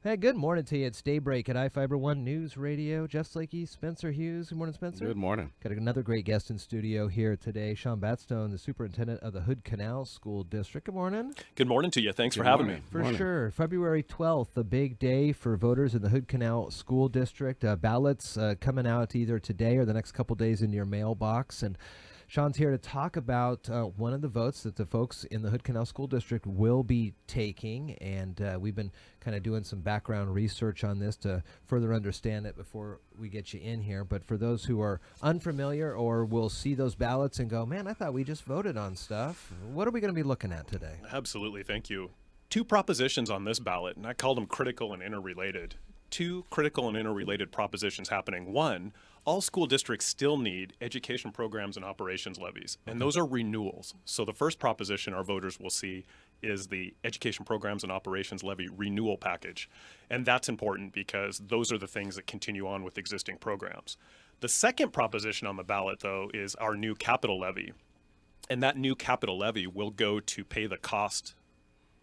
Hey, good morning to you. It's Daybreak at iFiber One News Radio. Jeff Slakey, Spencer Hughes. Good morning, Spencer. Good morning. Got another great guest in studio here today, Shawn Batstone, the superintendent of the Hood Canal School District. Good morning. Good morning to you. Thanks for Good having morning. me. For sure. February 12th, a big day for voters in the Hood Canal School District. Ballots coming out either today or the next couple days into your mailbox. And Shawn's here to talk about one of the votes that the folks in the Hood Canal School District will be taking. And we've been kind of doing some background research on this to further understand it before we get you in here. But for those who are unfamiliar or will see those ballots and go, man, I thought we just voted on stuff. What are we going to be looking at today? Absolutely. Thank you. Two propositions on this ballot, and I called them critical and interrelated. Two critical and interrelated propositions happening. One, all school districts still need education programs and operations levies, and those are renewals. So the first proposition our voters will see is the education programs and operations levy renewal package. And that's important because those are the things that continue on with existing programs. The second proposition on the ballot, though, is our new capital levy. And that new capital levy will go to pay the cost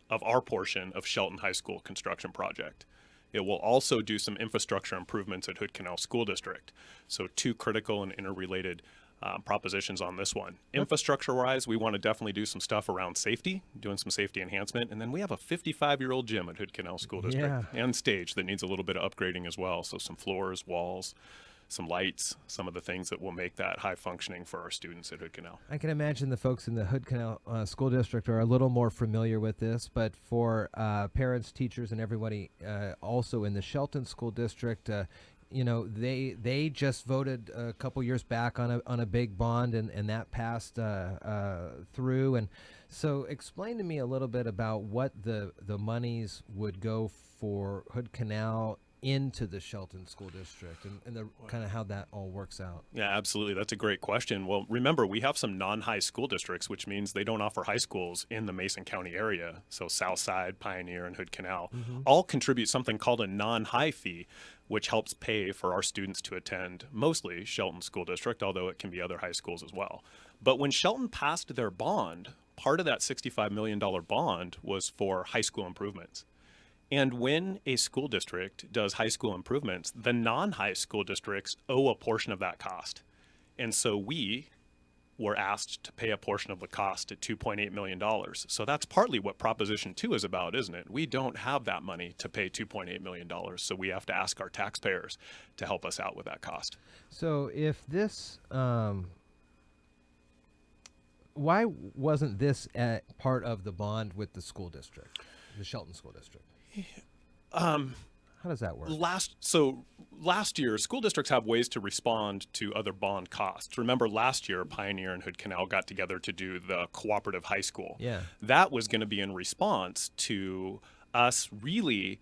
of our portion of Shelton High School construction project. It will also do some infrastructure improvements at Hood Canal School District. So two critical and interrelated propositions on this one. Infrastructure-wise, we want to definitely do some stuff around safety, doing some safety enhancement. And then we have a 55-year-old gym at Hood Canal School District and stage that needs a little bit of upgrading as well. So some floors, walls, some lights, some of the things that will make that high functioning for our students at Hood Canal. I can imagine the folks in the Hood Canal School District are a little more familiar with this, but for parents, teachers, and everybody also in the Shelton School District, they just voted a couple years back on a big bond, and that passed through. And so explain to me a little bit about what the monies would go for Hood Canal into the Shelton School District and the kind of how that all works out. Yeah, absolutely. That's a great question. Well, remember, we have some non-high school districts, which means they don't offer high schools in the Mason County area. So Southside, Pioneer, and Hood Canal all contribute something called a non-high fee, which helps pay for our students to attend mostly Shelton School District, although it can be other high schools as well. But when Shelton passed their bond, part of that $65 million bond was for high school improvements. And when a school district does high school improvements, the non-high school districts owe a portion of that cost. And so we were asked to pay a portion of the cost at $2.8 million. So that's partly what Proposition 2 is about, isn't it? We don't have that money to pay $2.8 million. So we have to ask our taxpayers to help us out with that cost. So if this, why wasn't this part of the bond with the school district, the Shelton School District? How does that work? Last year, school districts have ways to respond to other bond costs. Remember, last year, Pioneer and Hood Canal got together to do the Cooperative High School. Yeah. That was going to be in response to us really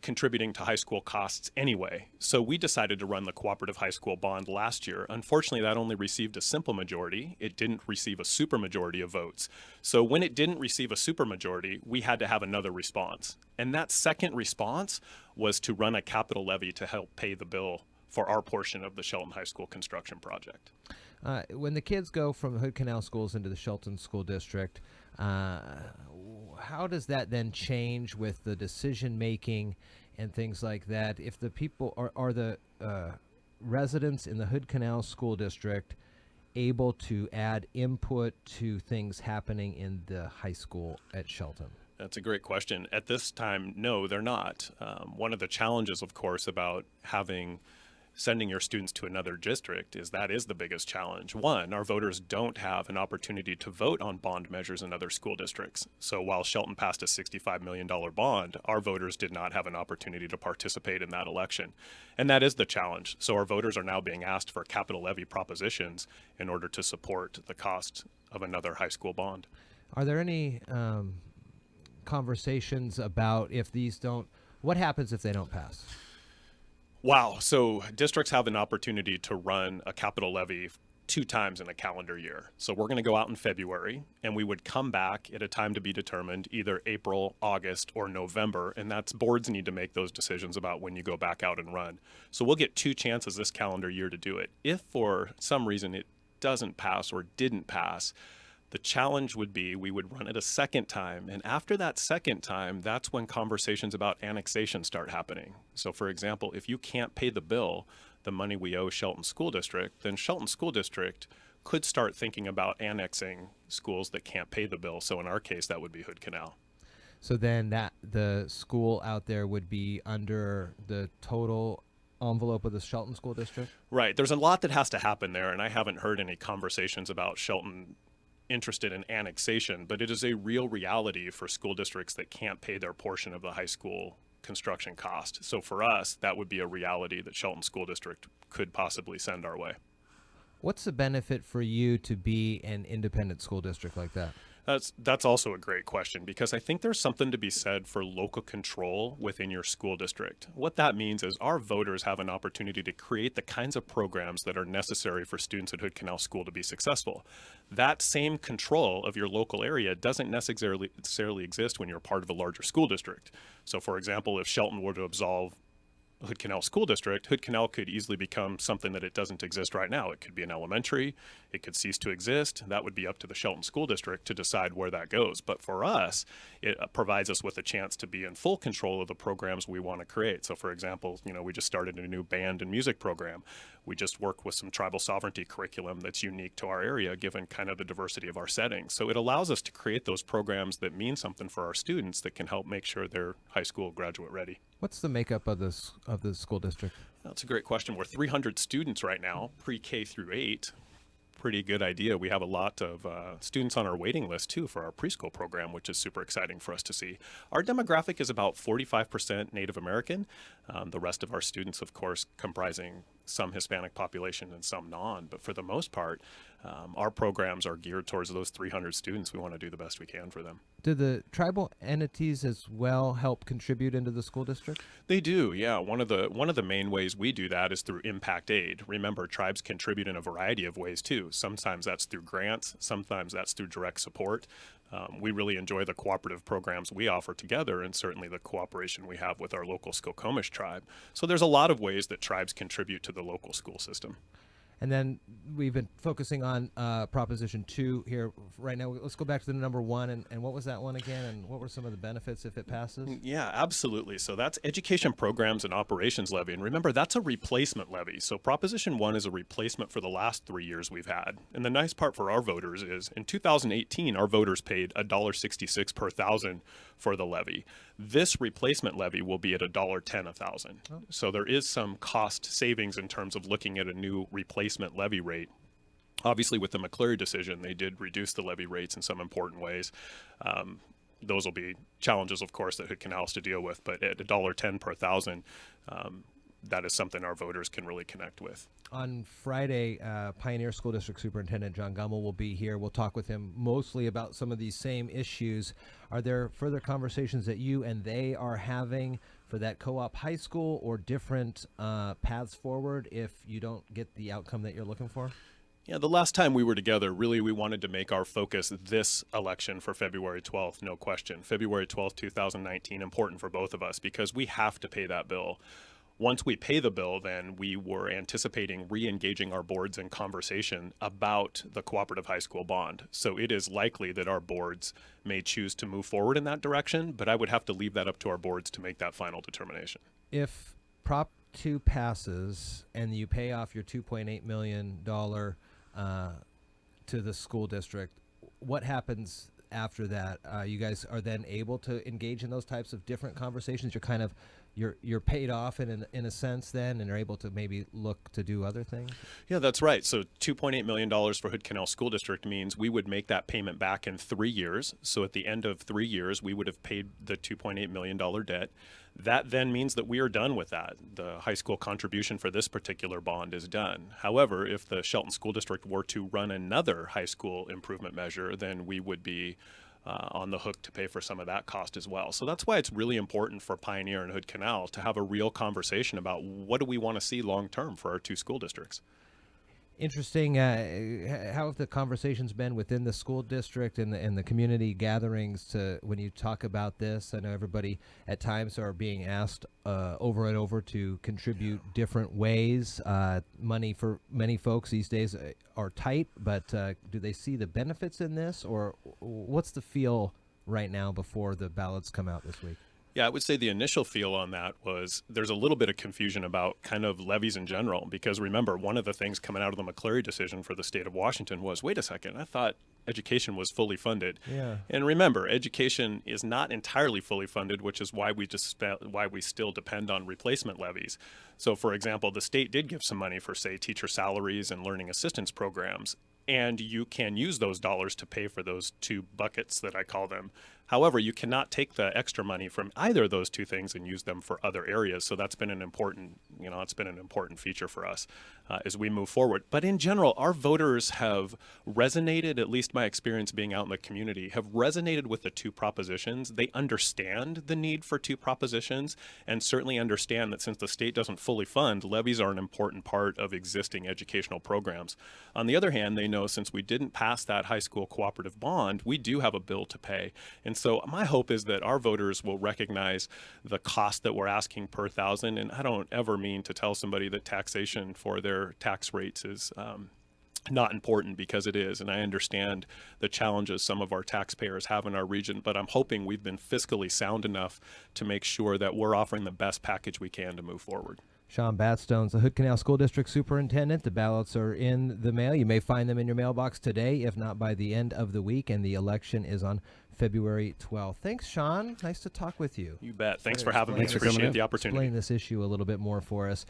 contributing to high school costs anyway. So we decided to run the Cooperative High School bond last year. Unfortunately, that only received a simple majority. It didn't receive a supermajority of votes. So when it didn't receive a supermajority, we had to have another response. And that second response was to run a capital levy to help pay the bill for our portion of the Shelton High School construction project. When the kids go from Hood Canal schools into the Shelton School District, how does that then change with the decision making and things like that? If the people are the residents in the Hood Canal School District able to add input to things happening in the high school at Shelton? That's a great question. At this time, no, they're not. One of the challenges, of course, about sending your students to another district is that is the biggest challenge. One, our voters don't have an opportunity to vote on bond measures in other school districts. So while Shelton passed a $65 million bond, our voters did not have an opportunity to participate in that election. And that is the challenge. So our voters are now being asked for capital levy propositions in order to support the cost of another high school bond. Are there any conversations about what happens if they don't pass? Wow. So districts have an opportunity to run a capital levy 2 times in a calendar year. So we're going to go out in February, and we would come back at a time to be determined, either April, August, or November. And that's boards need to make those decisions about when you go back out and run. So we'll get 2 chances this calendar year to do it. If for some reason it doesn't pass or didn't pass, The challenge would be we would run it a second time. And after that second time, that's when conversations about annexation start happening. So for example, if you can't pay the bill, the money we owe Shelton School District, then Shelton School District could start thinking about annexing schools that can't pay the bill. So in our case, that would be Hood Canal. So then that the school out there would be under the total envelope of the Shelton School District? Right. There's a lot that has to happen there, and I haven't heard any conversations about Shelton interested in annexation, but it is a real reality for school districts that can't pay their portion of the high school construction cost. So for us, that would be a reality that Shelton School District could possibly send our way. What's the benefit for you to be an independent school district like that? That's also a great question, because I think there's something to be said for local control within your school district. What that means is our voters have an opportunity to create the kinds of programs that are necessary for students at Hood Canal School to be successful. That same control of your local area doesn't necessarily exist when you're part of a larger school district. So for example, if Shelton were to absolve Hood Canal School District, Hood Canal could easily become something that it doesn't exist right now. It could be an elementary, it could cease to exist. That would be up to the Shelton School District to decide where that goes. But for us, it provides us with a chance to be in full control of the programs we want to create. So for example, we just started a new band and music program. We just worked with some tribal sovereignty curriculum that's unique to our area, given kind of the diversity of our settings. So it allows us to create those programs that mean something for our students that can help make sure they're high school graduate ready. What's the makeup of the school district? That's a great question. We're 300 students right now, pre-K through 8. Pretty good idea. We have a lot of students on our waiting list too for our preschool program, which is super exciting for us to see. Our demographic is about 45% Native American. The rest of our students, of course, comprising some Hispanic population and some non, but for the most part, our programs are geared towards those 300 students. We want to do the best we can for them. Do the tribal entities as well help contribute into the school district? They do, yeah. One of the main ways we do that is through impact aid. Remember, tribes contribute in a variety of ways too. Sometimes that's through grants, sometimes that's through direct support. We really enjoy the cooperative programs we offer together, and certainly the cooperation we have with our local Skokomish tribe. So there's a lot of ways that tribes contribute to the local school system. And then we've been focusing on Proposition 2 here right now. Let's go back to the number 1. And what was that one again? And what were some of the benefits if it passes? Yeah, absolutely. So that's Education Programs and Operations Levy. And remember, that's a replacement levy. So Proposition 1 is a replacement for the last 3 years we've had. And the nice part for our voters is in 2018, our voters paid $1.66 per thousand for the levy. This replacement levy will be at $1.10 a thousand. Oh. So there is some cost savings in terms of looking at a new replacement levy rate. Obviously, with the McCleary decision, they did reduce the levy rates in some important ways. Those will be challenges, of course, that Hood Canal has to deal with. But at $1.10 per thousand, that is something our voters can really connect with. On Friday, Pioneer School District Superintendent John Gummel will be here. We'll talk with him mostly about some of these same issues. Are there further conversations that you and they are having for that co-op high school, or different paths forward if you don't get the outcome that you're looking for? Yeah, the last time we were together, really we wanted to make our focus this election for February 12th, no question. February 12th, 2019, important for both of us because we have to pay that bill. Once we pay the bill, then we were anticipating re-engaging our boards in conversation about the Cooperative High School bond. So it is likely that our boards may choose to move forward in that direction, but I would have to leave that up to our boards to make that final determination. If Prop 2 passes and you pay off your $2.8 million to the school district, what happens after that? You guys are then able to engage in those types of different conversations? You're kind of you're paid off in a sense then, and are able to maybe look to do other things? Yeah, that's right. So $2.8 million for Hood Canal School District means we would make that payment back in 3 years. So at the end of 3 years, we would have paid the $2.8 million debt. That then means that we are done with that. The high school contribution for this particular bond is done. However, if the Shelton School District were to run another high school improvement measure, then we would be on the hook to pay for some of that cost as well. So that's why it's really important for Pioneer and Hood Canal to have a real conversation about what do we want to see long term for our two school districts. Interesting. How have the conversations been within the school district and the community gatherings to when you talk about this? I know everybody at times are being asked over and over to contribute different ways. Money for many folks these days are tight, but do they see the benefits in this, or what's the feel right now before the ballots come out this week? Yeah, I would say the initial feel on that was there's a little bit of confusion about kind of levies in general, because remember, one of the things coming out of the McCleary decision for the state of Washington was, wait a second, I thought education was fully funded. Yeah. And remember, education is not entirely fully funded, which is why why we still depend on replacement levies. So for example, the state did give some money for, say, teacher salaries and learning assistance programs, and you can use those dollars to pay for those two buckets that I call them. However, you cannot take the extra money from either of those two things and use them for other areas. So that's been an important, it's been an important feature for us as we move forward. But in general, our voters have resonated, at least my experience being out in the community, have resonated with the two propositions. They understand the need for two propositions and certainly understand that since the state doesn't fully fund, levies are an important part of existing educational programs. On the other hand, they know since we didn't pass that high school cooperative bond, we do have a bill to pay. And so my hope is that our voters will recognize the cost that we're asking per thousand. And I don't ever mean to tell somebody that taxation for their tax rates is not important, because it is. And I understand the challenges some of our taxpayers have in our region, but I'm hoping we've been fiscally sound enough to make sure that we're offering the best package we can to move forward. Shawn Batstone's the Hood Canal School District Superintendent. The ballots are in the mail. You may find them in your mailbox today, if not by the end of the week, and the election is on February 12th. Thanks, Shawn. Nice to talk with you. You bet. Thanks for having me. I appreciate the opportunity. Explain this issue a little bit more for us.